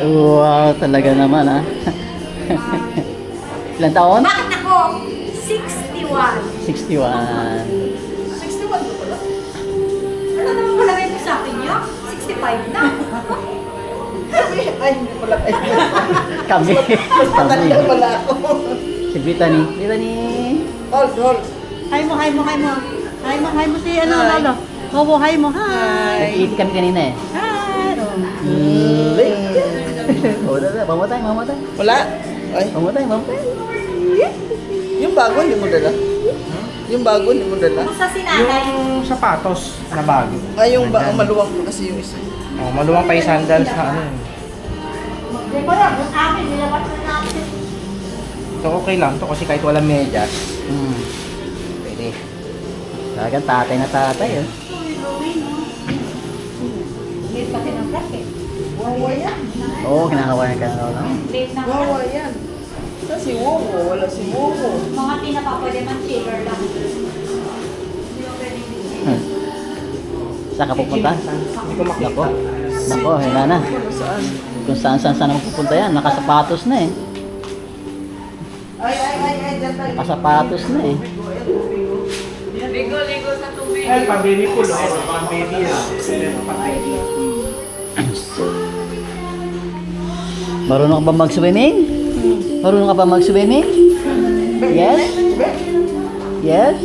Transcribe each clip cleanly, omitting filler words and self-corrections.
Wow, talaga naman ha. Ilan taon? Bakit ako? 61. 61. 61 ko pala? Ano naman pala rin sa akin niya? 65 na. Ay, hindi pala kayo. Kami. Mas Kami. matanda pala ako. Si Brittany. Brittany. Hold. Hi mo si ano, Hi. Lolo. Oo, hi mo, hi. Nag-eat kami kanina eh. Hi. Oh, dala. Mamatay. Wala? Ay, Mamatay. yung bago hindi mo dala? Yung bago hindi mo dala? Kung sa sinanay, Yung sapatos na bago. Ay, yung maluwang pa kasi yung isa. Oh, maluwang pa yung sandals sa ano. hindi ko lang, yung akin, nilabas na natin. So okay lang to kasi kahit walang medyas. Pwede. Talagang tatay na tatay eh. Late kasi ng crack eh. Wawa yan. Oo, kinakawalan ka na Lola. Late ng Wawa crack. yan. Ito si Wowo, wala si Wowo. Mga tinapa pwede man shaker lang. Saan ka pupunta? Hindi ko makita. Nako, wala na. Saan? Kung saan pupunta yan, nakasapatos na eh. Ay, dyan tayo. Nakasapatos na eh. Ay, pang-baby pool. Pang-baby yan. Marunong ka ba mag-swimming? Marunong ka ba mag-swimming? Yes? Yes?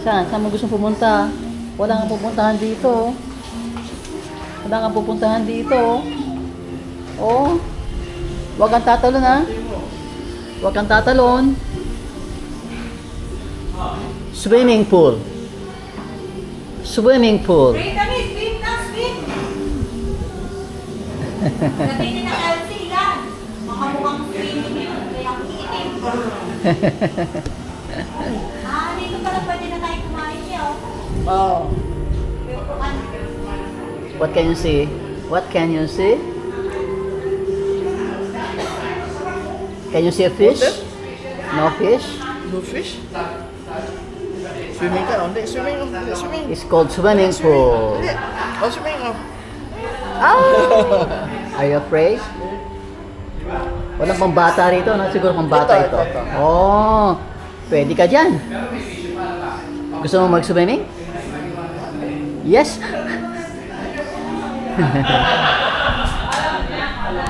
Saan mo gusto pumunta? Wala kang pupuntahan dito. Oh. Huwag kang tatalon ha. Huwag kang tatalon. Swimming pool. Swim kami, swim! Natin na LC yan. Mga mukhang swimming yun. Kaya iitim. Dito pala pwede na tayo kumain niya. Oo. What can you see? Can you see a fish? Water? No fish? Blue fish? Swimming ka? Hindi, swimming. It's called swimming pool. Hindi. Oh, swimming. Are you afraid? Walang pambata rito, no? Siguro pambata ito. Ito. Oh, pwede ka dyan. Gusto mo mag-swimming? Yes?